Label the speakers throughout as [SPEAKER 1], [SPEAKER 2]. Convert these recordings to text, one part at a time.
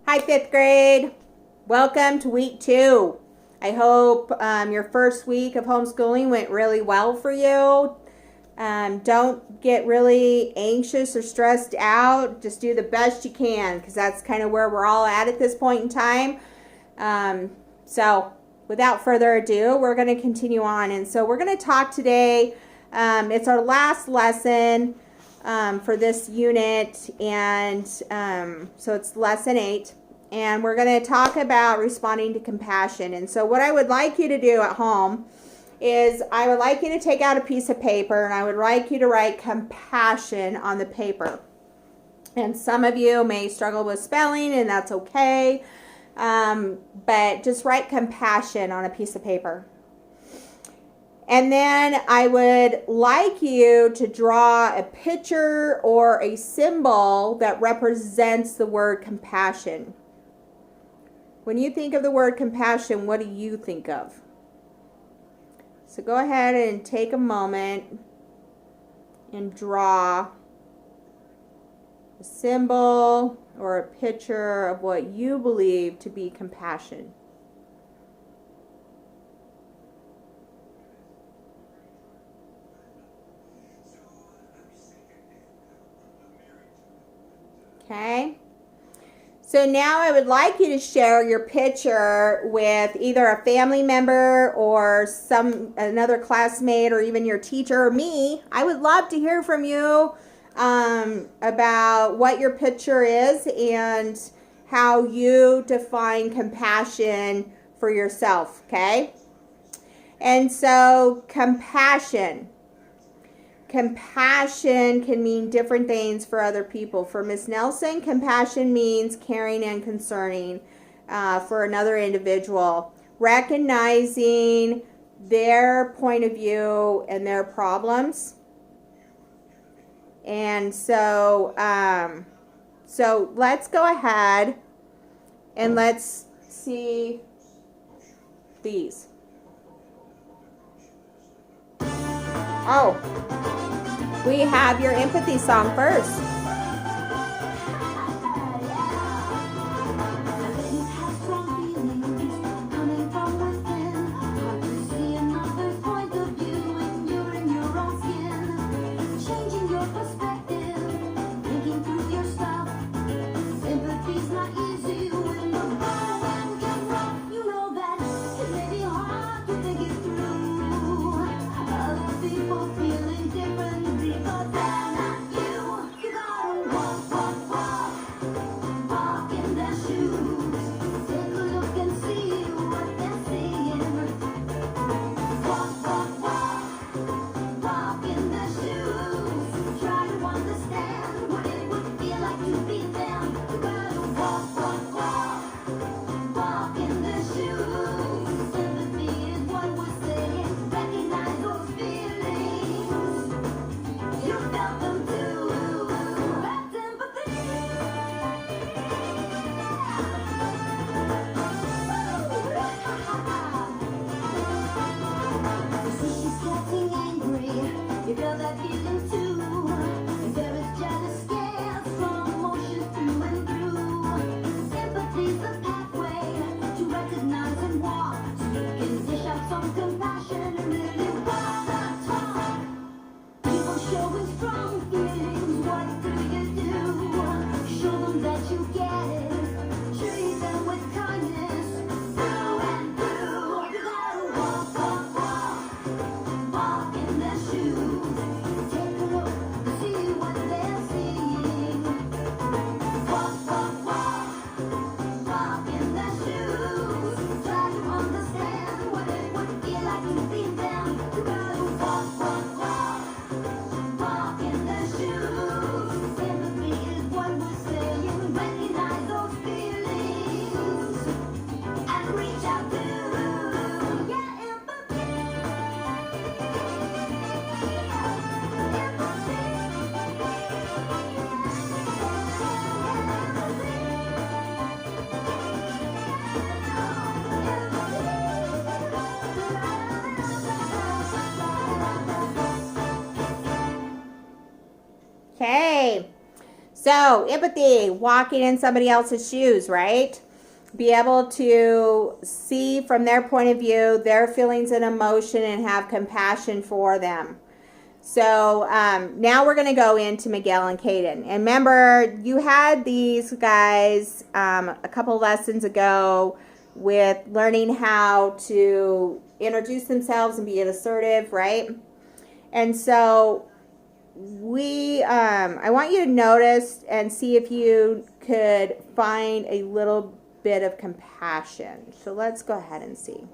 [SPEAKER 1] Hi, fifth grade. Welcome to week 2. I hope your first week of homeschooling went really well for you. Don't get really anxious or stressed out. Just do the best you can because that's kind of where we're all at this point in time. So without further ado, we're going to continue on. And so we're going to talk today. It's our last lesson for this unit. And so it's lesson 8. And we're going to talk about responding to compassion. And so what I would like you to do at home is I would like you to take out a piece of paper and I would like you to write compassion on the paper. And some of you may struggle with spelling, and that's okay. But just write compassion on a piece of paper. And then I would like you to draw a picture or a symbol that represents the word compassion. When you think of the word compassion, what do you think of? So go ahead and take a moment and draw a symbol or a picture of what you believe to be compassion. Okay. So now I would like you to share your picture with either a family member or another classmate or even your teacher or me. I would love to hear from you about what your picture is and how you define compassion for yourself, okay? And so compassion. Compassion can mean different things for other people. For Miss Nelson, compassion means caring and concerning for another individual, recognizing their point of view and their problems. And so, so let's go ahead and let's see these. Oh. We have your empathy song first. So, empathy, walking in somebody else's shoes, right? Be able to see from their point of view their feelings and emotion and have compassion for them. So now we're going to go into Miguel and Caden. And remember, you had these guys a couple lessons ago with learning how to introduce themselves and be assertive, right? And so I want you to notice and see if you could find a little bit of compassion. So let's go ahead and see.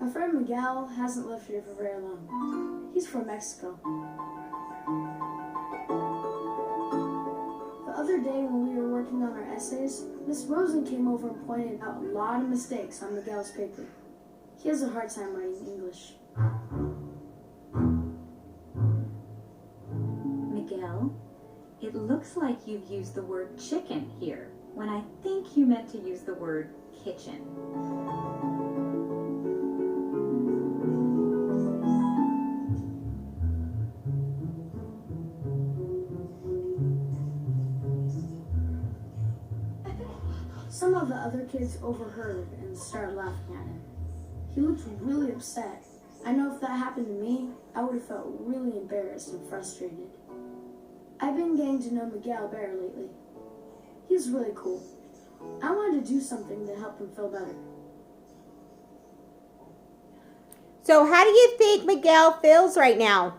[SPEAKER 2] My friend Miguel hasn't lived here for very long. He's from Mexico. The other day when we were working on our essays, Miss Rosen came over and pointed out a lot of mistakes on Miguel's paper. He has a hard time writing English.
[SPEAKER 3] Miguel, it looks like you've used the word chicken here, when I think you meant to use the word kitchen.
[SPEAKER 2] Some of the other kids overheard and started laughing at him. He looked really upset. I know if that happened to me, I would have felt really embarrassed and frustrated. I've been getting to know Miguel better lately. He's really cool. I wanted to do something to help him feel better.
[SPEAKER 1] So how do you think Miguel feels right now?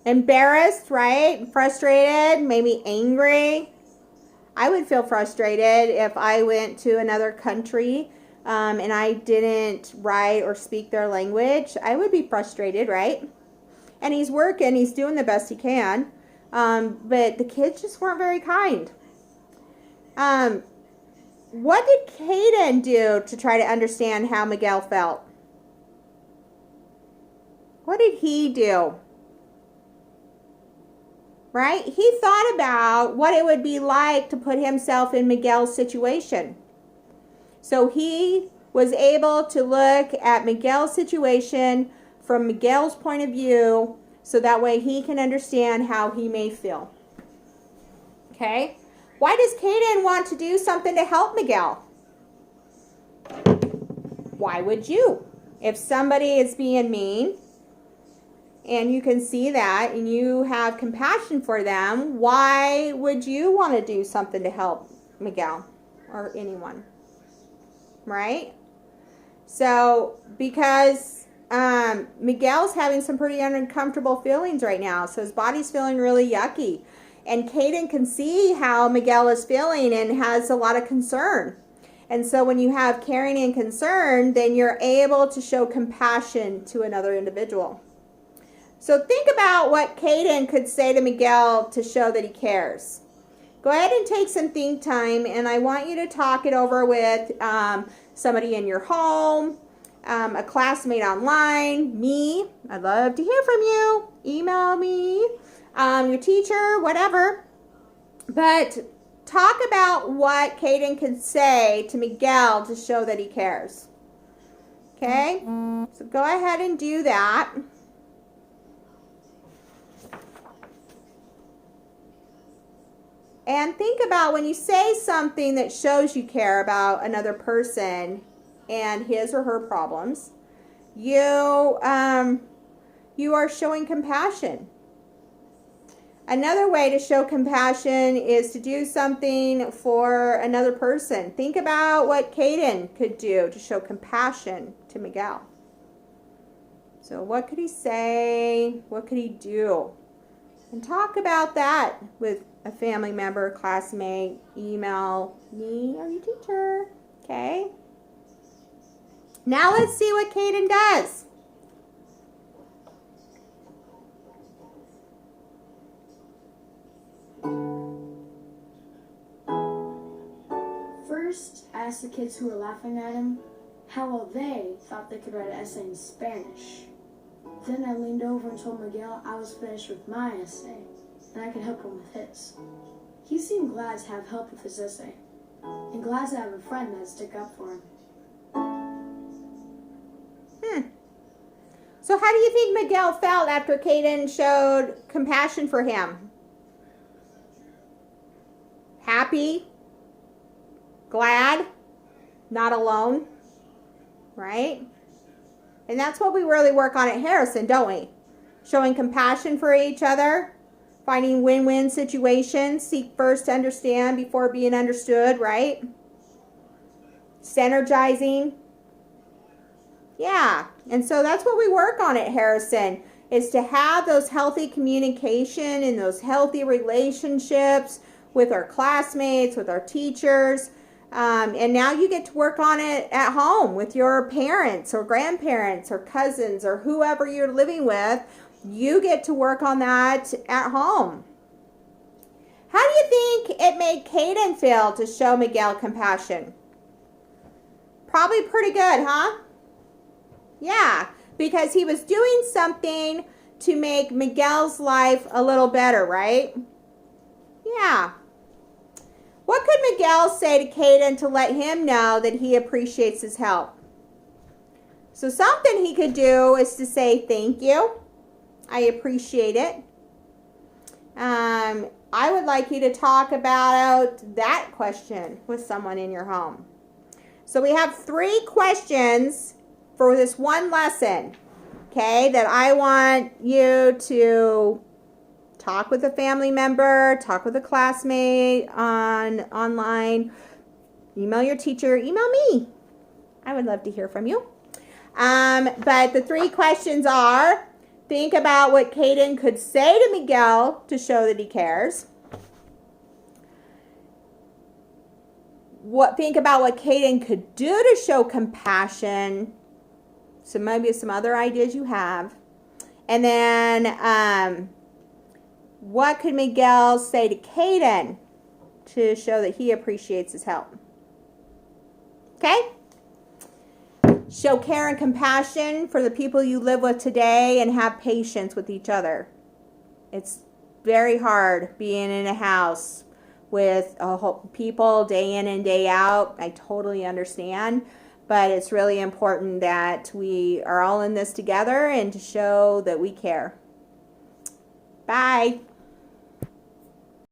[SPEAKER 1] Embarrassed, right? Frustrated, maybe angry. I would feel frustrated if I went to another country and I didn't write or speak their language. I would be frustrated, right? And he's working, he's doing the best he can. But the kids just weren't very kind. What did Caden do to try to understand how Miguel felt? What did he do? Right? He thought about what it would be like to put himself in Miguel's situation. So he was able to look at Miguel's situation from Miguel's point of view, so that way he can understand how he may feel. Okay? Why does Caden want to do something to help Miguel? Why would you? If somebody is being mean, and you can see that, and you have compassion for them, why would you want to do something to help Miguel or anyone? Right? So, because Miguel's having some pretty uncomfortable feelings right now, so his body's feeling really yucky. And Caden can see how Miguel is feeling and has a lot of concern. And so when you have caring and concern, then you're able to show compassion to another individual. So think about what Caden could say to Miguel to show that he cares. Go ahead and take some think time, and I want you to talk it over with somebody in your home, a classmate online, me. I'd love to hear from you. Email me, your teacher, whatever. But talk about what Caden could say to Miguel to show that he cares. Okay? So go ahead and do that. And think about when you say something that shows you care about another person and his or her problems, you are showing compassion. Another way to show compassion is to do something for another person. Think about what Caden could do to show compassion to Miguel. So what could he say? What could he do? And talk about that with a family member, classmate, email me or your teacher. Okay? Now let's see what Caden does.
[SPEAKER 2] First, I asked the kids who were laughing at him how well they thought they could write an essay in Spanish. Then I leaned over and told Miguel I was finished with my essay, and I could help him with his. He seemed glad to have help with his essay, and glad to have a friend that'd stick up for him.
[SPEAKER 1] So So how do you think Miguel felt after Caden showed compassion for him? Happy? Glad? Not alone? Right? And that's what we really work on at Harrison, don't we? Showing compassion for each other, finding win-win situations, seek first to understand before being understood, right? Synergizing. Yeah, and so that's what we work on at Harrison, is to have those healthy communication and those healthy relationships with our classmates, with our teachers. And now you get to work on it at home with your parents or grandparents or cousins or whoever you're living with. You get to work on that at home. How do you think it made Caden feel to show Miguel compassion? Probably pretty good, huh? Yeah, because he was doing something to make Miguel's life a little better, right? Yeah. What could Miguel say to Caden to let him know that he appreciates his help? So something he could do is to say, thank you. I appreciate it. I would like you to talk about that question with someone in your home. So we have 3 questions for this one lesson, okay, that I want you to talk with a family member, talk with a classmate online, email your teacher, email me. I would love to hear from you. But the 3 questions are, think about what Caden could say to Miguel to show that he cares. Think about what Caden could do to show compassion. So maybe some other ideas you have. And then what could Miguel say to Caden to show that he appreciates his help? Okay? Show care and compassion for the people you live with today and have patience with each other. It's very hard being in a house with people day in and day out. I totally understand. But it's really important that we are all in this together and to show that we care. Bye.